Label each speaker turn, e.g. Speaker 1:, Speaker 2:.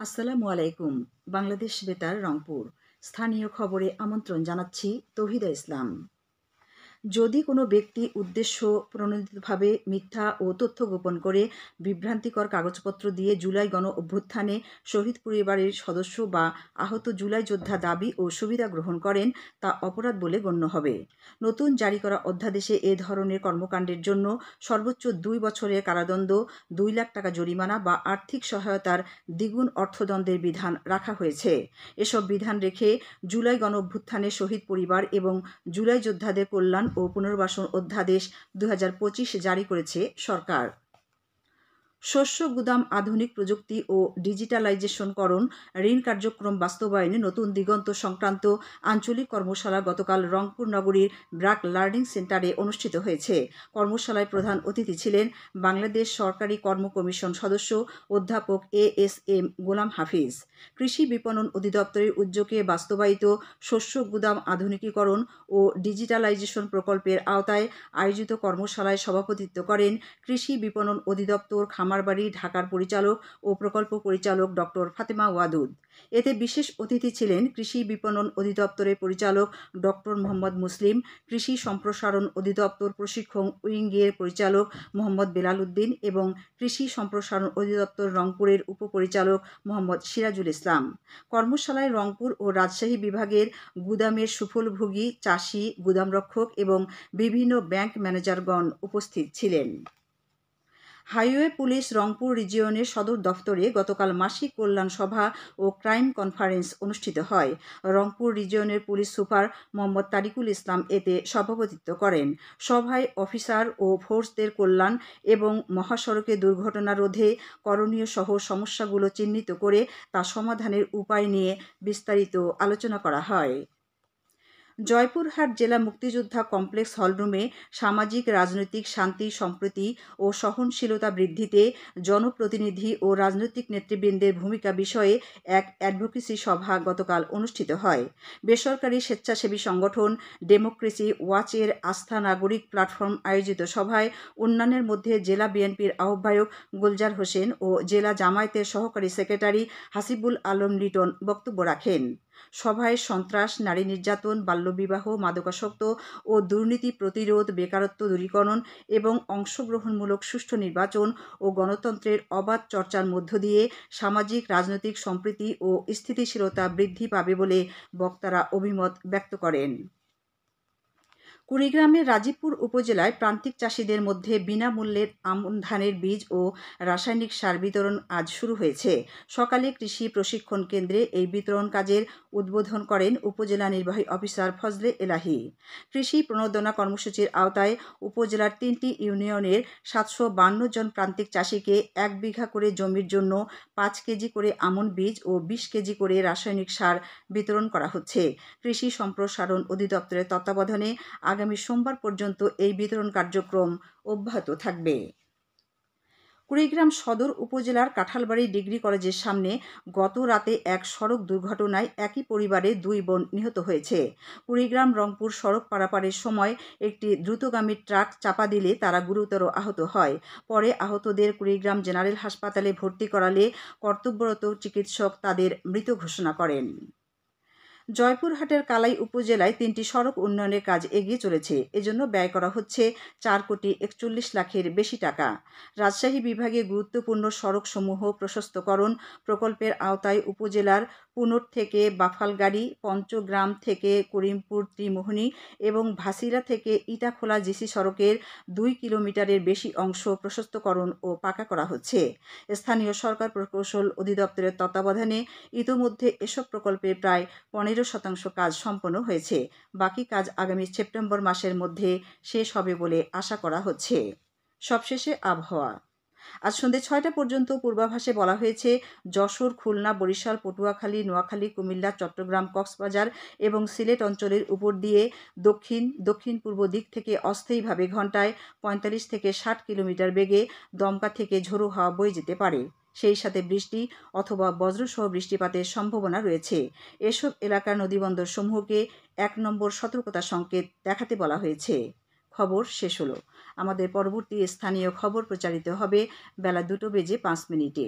Speaker 1: আসসালামু আলাইকুম। বাংলাদেশ বেতার রংপুর। স্থানীয় খবরে আমন্ত্রণ জানাচ্ছি তৌহিদা ইসলাম। যদি কোনো ব্যক্তি উদ্দেশ্য প্রণোদিতভাবে মিথ্যা ও তথ্য গোপন করে বিভ্রান্তিকর কাগজপত্র দিয়ে জুলাই গণ অভ্যুত্থানে শহীদ পরিবারের সদস্য বা আহত জুলাই যোদ্ধা দাবি ও সুবিধা গ্রহণ করেন, তা অপরাধ বলে গণ্য হবে। নতুন জারি করা অধ্যাদেশে এ ধরনের কর্মকাণ্ডের জন্য সর্বোচ্চ 2 বছরের কারাদণ্ড, 2 লাখ টাকা জরিমানা বা আর্থিক সহায়তার দ্বিগুণ অর্থদণ্ডের বিধান রাখা হয়েছে। এসব বিধান রেখে জুলাই গণ অভ্যুত্থানে শহীদ পরিবার এবং জুলাই যোদ্ধাদের কল্যাণ ও পুনর্বাসন অধ্যাদেশ 2025 জারি করেছে সরকার। শস্য গুদাম আধুনিক প্রযুক্তি ও ডিজিটালাইজেশনকরণ ঋণ কার্যক্রম বাস্তবায়নে নতুন দিগন্ত সংক্রান্ত আঞ্চলিক কর্মশালা গতকাল রংপুর নগরীর ব্র্যাক লার্নিং সেন্টারে অনুষ্ঠিত হয়েছে। কর্মশালায় প্রধান অতিথি ছিলেন বাংলাদেশ সরকারি কর্ম কমিশন সদস্য অধ্যাপক ASM গোলাম হাফিজ। কৃষি বিপণন অধিদপ্তরের উদ্যোগে বাস্তবায়িত শস্য গুদাম আধুনিকীকরণ ও ডিজিটালাইজেশন প্রকল্পের আওতায় আয়োজিত কর্মশালায় সভাপতিত্ব করেন কৃষি বিপণন অধিদপ্তর খামারবাড়ি ঢাকার পরিচালক ও প্রকল্প পরিচালক ডক্টর ফাতেমা ওয়াদুদ। এতে বিশেষ অতিথি ছিলেন কৃষি বিপণন অধিদপ্তরের পরিচালক ডক্টর মোহাম্মদ মুসলিম, কৃষি সম্প্রসারণ অধিদপ্তর প্রশিক্ষণ উইংয়ের পরিচালক মোহাম্মদ বেলাল উদ্দিন এবং কৃষি সম্প্রসারণ অধিদপ্তর রংপুরের উপপরিচালক মোহাম্মদ সিরাজুল ইসলাম। কর্মশালায় রংপুর ও রাজশাহী বিভাগের গুদামের সুফলভোগী চাষি, গুদামরক্ষক এবং বিভিন্ন ব্যাংক ম্যানেজারগণ উপস্থিত ছিলেন। হাইওয়ে পুলিশ রংপুর রিজিয়নের সদর দফতরে গতকাল মাসিক কল্যাণ সভা ও ক্রাইম কনফারেন্স অনুষ্ঠিত হয়। রংপুর রিজিয়নের পুলিশ সুপার মোহাম্মদ তারিকুল ইসলাম এতে সভাপতিত্ব করেন। সভায় অফিসার ও ফোর্সদের কল্যাণ এবং মহাসড়কে দুর্ঘটনা রোধে করণীয় সহ সমস্যাগুলো চিহ্নিত করে তা সমাধানের উপায় নিয়ে বিস্তারিত আলোচনা করা হয়। জয়পুরহাট জেলা মুক্তিযোদ্ধা কমপ্লেক্স হলরুমে সামাজিক রাজনৈতিক শান্তি সম্প্রীতি ও সহনশীলতা বৃদ্ধিতে জনপ্রতিনিধি ও রাজনৈতিক নেতৃবৃন্দের ভূমিকা বিষয়ে এক অ্যাডভোকেসি সভা গতকাল অনুষ্ঠিত হয়। বেসরকারি স্বেচ্ছাসেবী সংগঠন ডেমোক্রেসি ওয়াচের আস্থা নাগরিক প্ল্যাটফর্ম আয়োজিত সভায় অন্যান্যের মধ্যে জেলা বিএনপির আহ্বায়ক গুলজার হোসেন ও জেলা জামায়াতের সহকারী সেক্রেটারি হাসিবুল আলম লিটন বক্তব্য রাখেন। সভায় সন্ত্রাস, নারী নির্যাতন, বাল্যবিবাহ, মাদকাসক্ত ও দুর্নীতি প্রতিরোধ, বেকারত্ব দূরীকরণ এবং অংশগ্রহণমূলক সুষ্ঠু নির্বাচন ও গণতন্ত্রের অবাধ চর্চার মধ্য দিয়ে সামাজিক রাজনৈতিক সম্প্রীতি ও স্থিতিশীলতা বৃদ্ধি পাবে বলে বক্তারা অভিমত ব্যক্ত করেন। কুড়িগ্রামের রাজীবপুর উপজেলায় প্রান্তিক চাষিদের মধ্যে বিনামূল্যের আমন ধানের বীজ ও রাসায়নিক সার বিতরণ আজ শুরু হয়েছে। সকালে কৃষি প্রশিক্ষণ কেন্দ্রে এই বিতরণ কাজের উদ্বোধন করেন উপজেলা নির্বাহী অফিসার ফজলে এলাহি। কৃষি প্রণোদনা কর্মসূচির আওতায় উপজেলার 3টি ইউনিয়নের 752 জন প্রান্তিক চাষিকে 1 বিঘা করে জমির জন্য 5 কেজি করে আমন বীজ ও 20 কেজি করে রাসায়নিক সার বিতরণ করা হচ্ছে। কৃষি সম্প্রসারণ অধিদপ্তরের তত্ত্বাবধানে আগামী সোমবার পর্যন্ত এই বিতরণ কার্যক্রম অব্যাহত থাকবে। কুড়িগ্রাম সদর উপজেলার কাঁঠালবাড়ি ডিগ্রি কলেজের সামনে গত রাতে এক সড়ক দুর্ঘটনায় একই পরিবারে 2 বোন নিহত হয়েছে। কুড়িগ্রাম রংপুর সড়ক পারাপারের সময় একটি দ্রুতগামী ট্রাক চাপা দিলে তারা গুরুতর আহত হয়। পরে আহতদের কুড়িগ্রাম জেনারেল হাসপাতালে ভর্তি করালে কর্তব্যরত চিকিৎসক তাদের মৃত ঘোষণা করেন। জয়পুরহাটের কালাই উপজেলায় 3টি সড়ক উন্নয়নের কাজ এগিয়ে চলেছে। এজন্য ব্যয় করা হচ্ছে 4,41 লাখের বেশি টাকা। রাজশাহী বিভাগে গুরুত্বপূর্ণ সড়কসমূহ প্রশস্তকরণ প্রকল্পের আওতায় উপজেলার পুনর থেকে বাফালগাড়ি, পঞ্চগ্রাম থেকে করিমপুর ত্রিমোহনী এবং ভাসিরা থেকে ইটাখোলা জিসি সড়কের 2 কিলোমিটারের বেশি অংশ প্রশস্তকরণ ও পাকা করা হচ্ছে। স্থানীয় সরকার প্রকৌশল অধিদপ্তরের তত্ত্বাবধানে ইতোমধ্যে এসব প্রকল্পের প্রায় 15% কাজ সম্পন্ন হয়েছে। বাকি কাজ আগামী সেপ্টেম্বর মাসের মধ্যে শেষ হবে বলে আশা করা হচ্ছে। সবশেষে আবহাওয়া। আজ সন্ধ্যে 6টা পর্যন্ত পূর্বাভাসে বলা হয়েছে যশোর, খুলনা, বরিশাল, পটুয়াখালী, নোয়াখালী, কুমিল্লা, চট্টগ্রাম, কক্সবাজার এবং সিলেট অঞ্চলের উপর দিয়ে দক্ষিণ পূর্ব দিক থেকে অস্থায়ীভাবে ঘন্টায় 45 থেকে 60 কিলোমিটার বেগে দমকা থেকে ঝোড়ো হাওয়া বয়ে যেতে পারে। সেই সাথে বৃষ্টি অথবা বজ্রসহ বৃষ্টিপাতের সম্ভাবনা রয়েছে। এসব এলাকার নদীবন্দর সমূহকে 1 নম্বর সতর্কতা সংকেত দেখাতে বলা হয়েছে। খবর শেষ হলো। আমাদের পরবর্তী স্থানীয় খবর প্রচারিত হবে বেলা 2:05 মিনিটে।